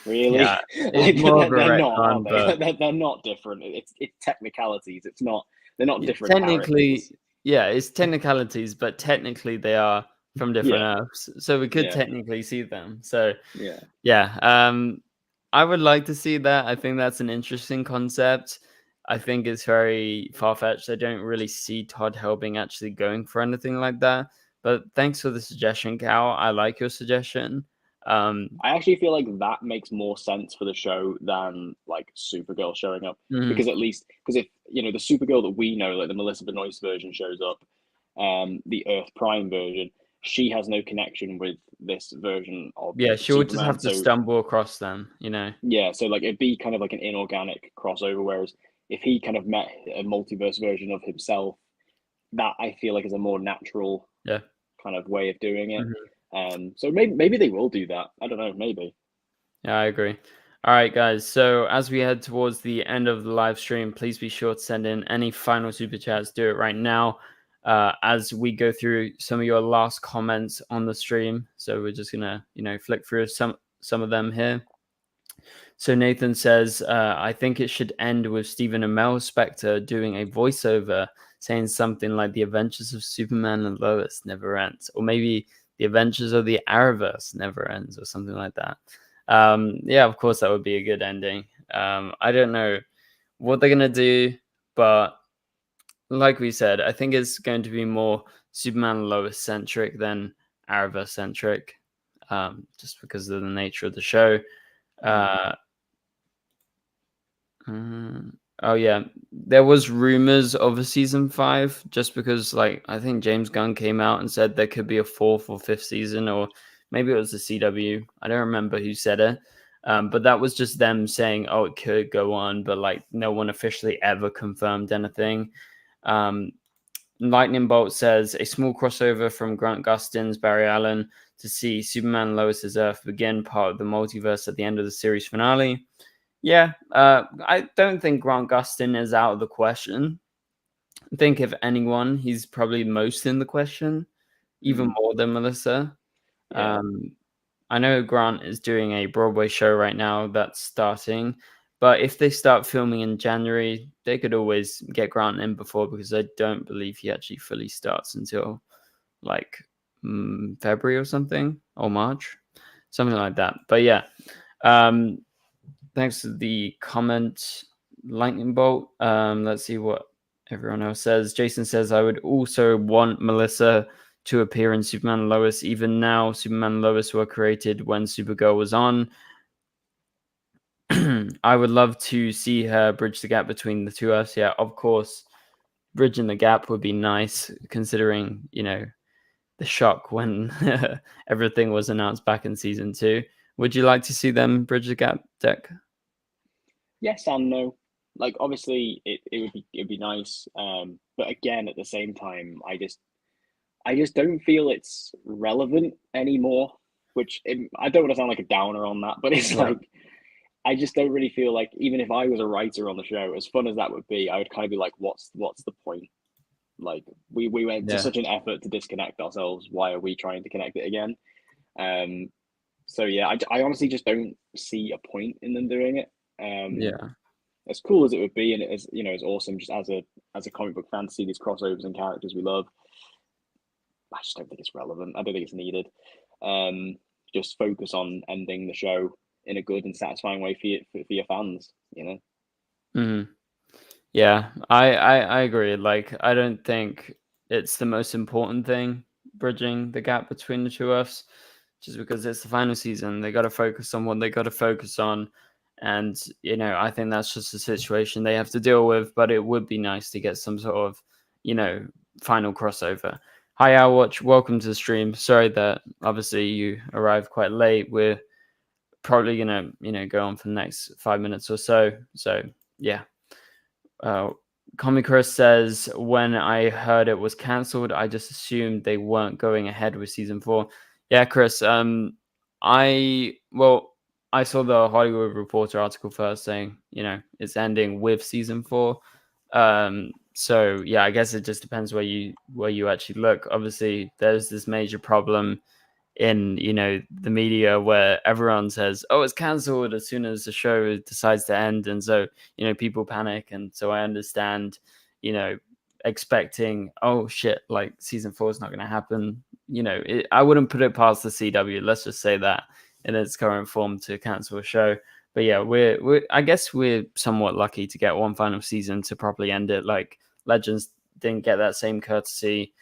Really? Yeah, Like it's more of a they're not, are retcon, they? but They're not different. It's technicalities. It's not. They're not different technically, characters. yeah, it's technicalities, but technically they are from different Yeah, Earths, so we could yeah, technically see them. So yeah. yeah, I would like to see that. I think that's an interesting concept. I think it's very far-fetched. I don't really see Todd Helbing actually going for anything like that. But thanks for the suggestion, Cal. I like your suggestion. I actually feel like that makes more sense for the show than like Supergirl showing up, mhm. because at least because if you know the Supergirl that we know, like the Melissa Benoist version, shows up, the Earth Prime version, she has no connection with this version of Yeah, she would just Superman. have to So stumble across them, you know. yeah, so like it'd be kind of like an inorganic crossover. Whereas if he kind of met a multiverse version of himself, that I feel like is a more natural Yeah. kind of way of doing it. Mhm. So maybe they will do that. I don't know. Maybe. Yeah, I agree. All right, guys. So as we head towards the end of the live stream, please be sure to send in any final super chats. Do it right now as we go through some of your last comments on the stream. So we're just gonna, flick through some of them here. So Nathan says, I think it should end with Stephen Amell Spectre doing a voiceover saying something like the Adventures of Superman and Lois never ends, or maybe the Adventures of the Arrowverse never ends, or something like that. Yeah, of course, that would be a good ending. I don't know what they're gonna do, but like we said, I think it's going to be more Superman and Lois centric than Arrowverse centric, just because of the nature of the show. Uh, oh yeah, there was rumors of a season 5, just because like I think James Gunn came out and said there could be a 4th or 5th season, or maybe it was the CW. I don't remember who said it, but that was just them saying, "Oh, it could go on," but like no one officially ever confirmed anything. Um, Lightning Bolt says a small crossover from Grant Gustin's Barry Allen to see Superman Lois's Earth begin part of the multiverse at the end of the series finale. Yeah, I don't think Grant Gustin is out of the question. I think if anyone, he's probably most in the question, even more than Melissa. Yeah. I know Grant is doing a Broadway show right now that's starting, but if they start filming in January, they could always get Grant in before, because I don't believe he actually fully starts until like February or something, or March, something like that. But yeah, thanks for the comment, Lightning Bolt. Let's see what everyone else says. Jason says, I would also want Melissa to appear in Superman and Lois. Even now, Superman and Lois were created when Supergirl was on. I would love to see her bridge the gap between the two Earths. Yeah, of course, bridging the gap would be nice, considering, the shock when everything was announced back in season 2. Would you like to see them bridge the gap, Deck? Yes and no. Like obviously it'd be nice. But again at the same time I just don't feel it's relevant anymore. Which I don't want to sound like a downer on that, but it's Yeah. like I just don't really feel like, even if I was a writer on the show, as fun as that would be, I would kind of be like, what's the point? Like we went to Yeah. such an effort to disconnect ourselves. Why are we trying to connect it again? Um, so yeah, I honestly just don't see a point in them doing it. Yeah. As cool as it would be, and as as awesome just as a comic book fan to see these crossovers and characters we love. I just don't think it's relevant. I don't think it's needed. Just focus on ending the show in a good and satisfying way for your fans. Mhm. Yeah, I agree. Like, I don't think it's the most important thing, bridging the gap between the two Earths, just because it's the final season. They got to focus on what they got to focus on. And, I think that's just a situation they have to deal with. But it would be nice to get some sort of, final crossover. Hi, Watch. Welcome to the stream. Sorry that obviously you arrived quite late. We're probably gonna, go on for the next 5 minutes or so. So yeah. Comic Chris says, when I heard it was cancelled, I just assumed they weren't going ahead with season 4. Yeah, Chris. I saw the Hollywood Reporter article first saying, it's ending with season 4. So yeah, I guess it just depends where you actually look. Obviously, there's this major problem in the media where everyone says, oh, it's cancelled as soon as the show decides to end, and so people panic. And so I understand expecting, oh shit, like season 4 is not going to happen. I wouldn't put it past the CW, let's just say that, in its current form, to cancel a show. But yeah, I guess we're somewhat lucky to get one final season to properly end it. Like Legends didn't get that same courtesy.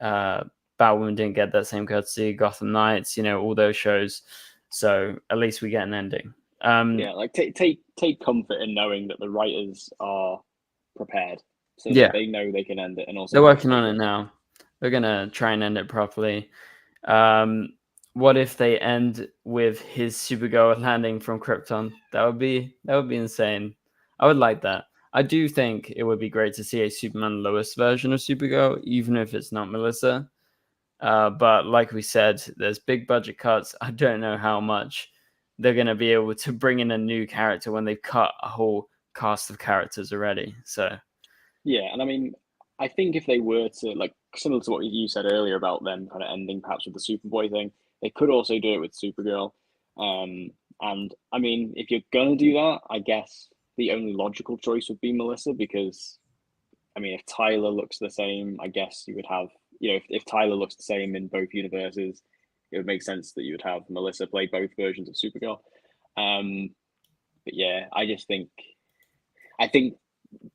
Batwoman didn't get that same courtesy. Gotham Knights, all those shows. So at least we get an ending. Yeah, like take comfort in knowing that the writers are prepared, so that they know they can end it, and also they're working on it now. They're gonna try and end it properly. What if they end with his Supergirl landing from Krypton? That would be insane. I would like that. I do think it would be great to see a Superman Lois version of Supergirl, even if it's not Melissa. But like we said, there's big budget cuts. I don't know how much they're going to be able to bring in a new character when they've cut a whole cast of characters already. So yeah, and I mean, I think if they were to, like, similar to what you said earlier about them kind of ending perhaps with the Superboy thing, they could also do it with Supergirl. And I mean, if you're gonna do that, I guess the only logical choice would be Melissa, because I mean, if Tyler looks the same, I guess you would have, if Tyler looks the same in both universes, it would make sense that you would have Melissa play both versions of Supergirl. But yeah, I think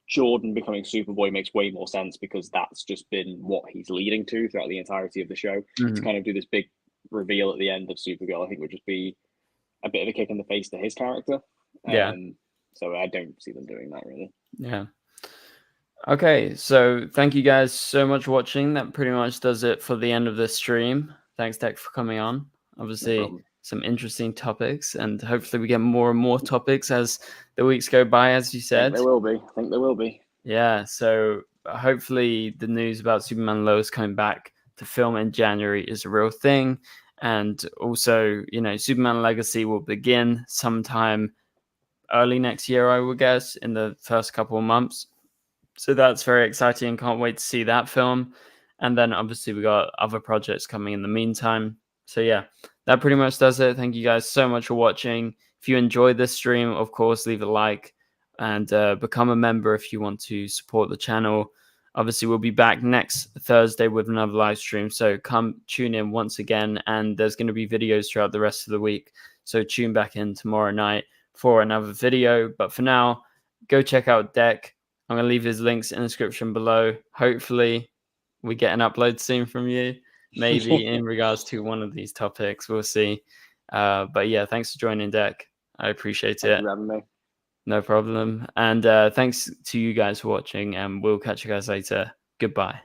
Jordan becoming Superboy makes way more sense, because that's just been what he's leading to throughout the entirety of the show. To kind of do this big reveal at the end of Supergirl, I think would just be a bit of a kick in the face to his character. yeah. So I don't see them doing that, really. Yeah. Okay, so thank you guys so much for watching. That pretty much does it for the end of this stream. Thanks, Deck, for coming on. Obviously, some interesting topics, and hopefully we get more and more topics as the weeks go by, as you said. I think there will be. Yeah, so hopefully the news about Superman Lois coming back to film in January is a real thing. And also, Superman Legacy will begin sometime early next year, I would guess, in the first couple of months. So that's very exciting. Can't wait to see that film. And then obviously we got other projects coming in the meantime. So yeah, that pretty much does it. Thank you guys so much for watching. If you enjoyed this stream, of course, leave a like and become a member if you want to support the channel. Obviously, we'll be back next Thursday with another live stream. So come tune in once again. And there's going to be videos throughout the rest of the week. So tune back in tomorrow night for another video. But for now, go check out Deck. I'm going to leave his links in the description below. Hopefully, we get an upload soon from you. Maybe in regards to one of these topics. We'll see. But yeah, thanks for joining, Deck. I appreciate it. Thanks for having me. No problem. And thanks to you guys for watching. And we'll catch you guys later. Goodbye.